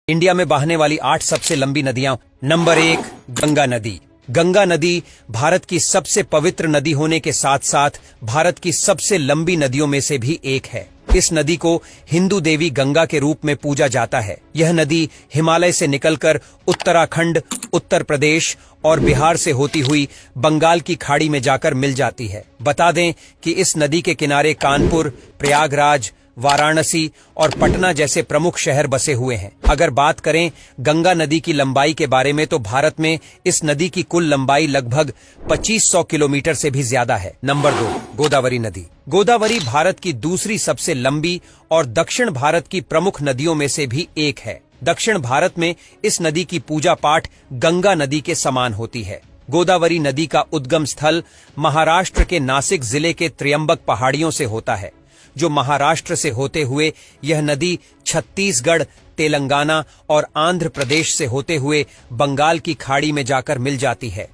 India में बहने वाली 8 सबसे लंबी नदियां। नंबर 1, गंगा नदी। गंगा नदी भारत की सबसे पवित्र नदी होने के साथ साथ भारत की सबसे लंबी नदियों में से भी एक है। इस नदी को हिंदू देवी गंगा के रूप में पूजा जाता है। यह नदी हिमालय से निकलकर उत्तराखंड, उत्तर प्रदेश और बिहार से होती हुई बंगाल की खाड़ी में जाकर मिल जाती है। बता दें कि इस नदी के किनारे कानपुर, प्रयागराज, वाराणसी और पटना जैसे प्रमुख शहर बसे हुए हैं। अगर बात करें गंगा नदी की लंबाई के बारे में तो भारत में इस नदी की कुल लंबाई लगभग 2500 किलोमीटर से भी ज्यादा है। नंबर 2, गोदावरी नदी। गोदावरी भारत की दूसरी सबसे लंबी और दक्षिण भारत की प्रमुख नदियों में से भी एक है। दक्षिण भारत में इस नदी की पूजा पाठ गंगा नदी के समान होती है। गोदावरी नदी का उद्गम स्थल महाराष्ट्र के नासिक जिले के त्र्यंबक पहाड़ियों से होता है। जो महाराष्ट्र से होते हुए यह नदी छत्तीसगढ़, तेलंगाना और आंध्र प्रदेश से होते हुए बंगाल की खाड़ी में जाकर मिल जाती है।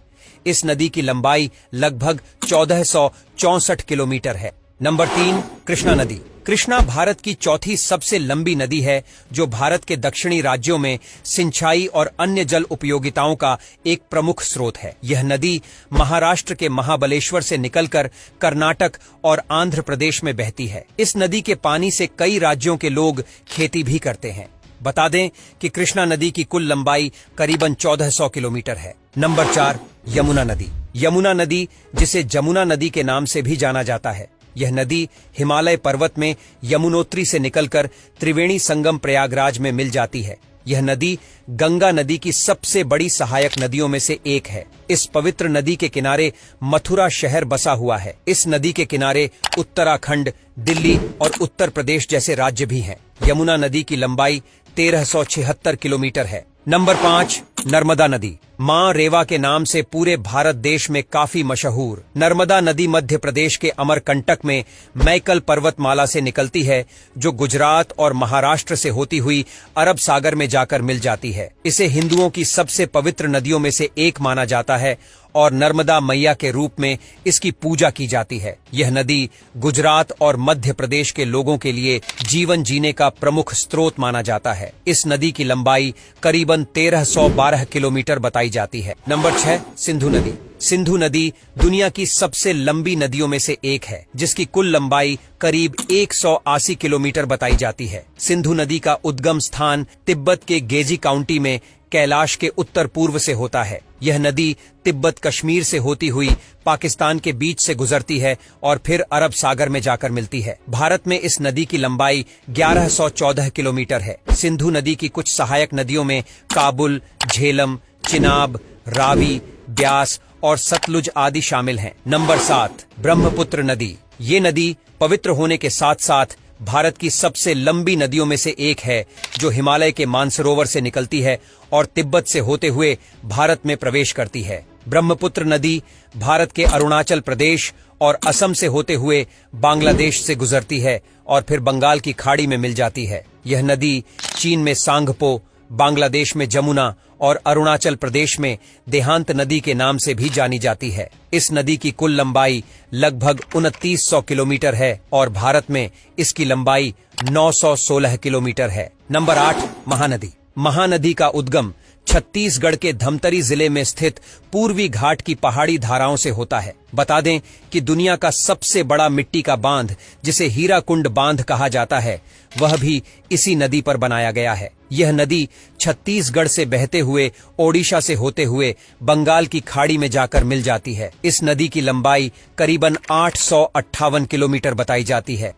इस नदी की लंबाई लगभग 1464 किलोमीटर है। नंबर 3, कृष्णा नदी। कृष्णा भारत की चौथी सबसे लंबी नदी है जो भारत के दक्षिणी राज्यों में सिंचाई और अन्य जल उपयोगिताओं का एक प्रमुख स्रोत है। यह नदी महाराष्ट्र के महाबलेश्वर से निकलकर कर्नाटक और आंध्र प्रदेश में बहती है। इस नदी के पानी से कई राज्यों के लोग खेती भी करते हैं। बता दें कि कृष्णा नदी की कुल लंबाई करीबन 1400 किलोमीटर है। नंबर 4, यमुना नदी। यमुना नदी, जिसे जमुना नदी के नाम से भी जाना जाता है, यह नदी हिमालय पर्वत में यमुनोत्री से निकलकर त्रिवेणी संगम प्रयागराज में मिल जाती है। यह नदी गंगा नदी की सबसे बड़ी सहायक नदियों में से एक है। इस पवित्र नदी के किनारे मथुरा शहर बसा हुआ है। इस नदी के किनारे उत्तराखंड, दिल्ली और उत्तर प्रदेश जैसे राज्य भी हैं। यमुना नदी की लंबाई 1376 किलोमीटर है। नंबर 5, नर्मदा नदी। मां रेवा के नाम से पूरे भारत देश में काफी मशहूर नर्मदा नदी मध्य प्रदेश के अमरकंटक में मैकल पर्वतमाला से निकलती है, जो गुजरात और महाराष्ट्र से होती हुई अरब सागर में जाकर मिल जाती है। इसे हिंदुओं की सबसे पवित्र नदियों में से एक माना जाता है और नर्मदा मैया के रूप में इसकी पूजा की जाती है। यह नदी गुजरात और मध्य प्रदेश के लोगों के लिए जीवन जीने का प्रमुख स्रोत माना जाता है। इस नदी की लंबाई करीबन 1312 किलोमीटर बताई जाती है। नंबर 6, सिंधु नदी। सिंधु नदी दुनिया की सबसे लंबी नदियों में से एक है, जिसकी कुल लंबाई करीब 180 किलोमीटर बताई जाती है। सिंधु नदी का उद्गम स्थान तिब्बत के गेजी काउंटी में कैलाश के उत्तर पूर्व से होता है। यह नदी तिब्बत कश्मीर से होती हुई पाकिस्तान के बीच से गुजरती है और फिर अरब सागर में जाकर मिलती है। भारत में इस नदी की लंबाई 1114 किलोमीटर है। सिंधु नदी की कुछ सहायक नदियों में काबुल, झेलम, चिनाब, रावी, ब्यास और सतलुज आदि शामिल हैं। नंबर 7, ब्रह्मपुत्र नदी। ये नदी पवित्र होने के साथ साथ भारत की सबसे लंबी नदियों में से एक है, जो हिमालय के मानसरोवर से निकलती है और तिब्बत से होते हुए भारत में प्रवेश करती है। ब्रह्मपुत्र नदी भारत के अरुणाचल प्रदेश और असम से होते हुए बांग्लादेश से गुजरती है और फिर बंगाल की खाड़ी में मिल जाती है। यह नदी चीन में सांगपो, बांग्लादेश में जमुना और अरुणाचल प्रदेश में देहांत नदी के नाम से भी जानी जाती है। इस नदी की कुल लंबाई लगभग 2900 किलोमीटर है और भारत में इसकी लंबाई 916 किलोमीटर है। नंबर 8, महानदी। महानदी का उद्गम छत्तीसगढ़ के धमतरी जिले में स्थित पूर्वी घाट की पहाड़ी धाराओं से होता है। बता दें कि दुनिया का सबसे बड़ा मिट्टी का बांध, जिसे हीराकुंड बांध कहा जाता है, वह भी इसी नदी पर बनाया गया है। यह नदी छत्तीसगढ़ से बहते हुए ओडिशा से होते हुए बंगाल की खाड़ी में जाकर मिल जाती है। इस नदी की लंबाई करीबन 858 किलोमीटर बताई जाती है।